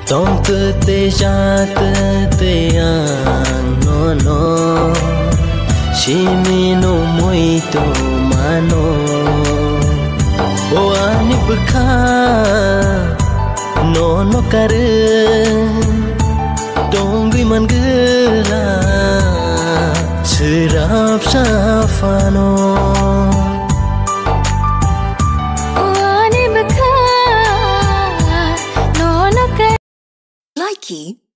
Tông cơ tê ra tê ang no no Shimi no muito mano O ani bukha no no kare Dongui man gela Serap safano Likey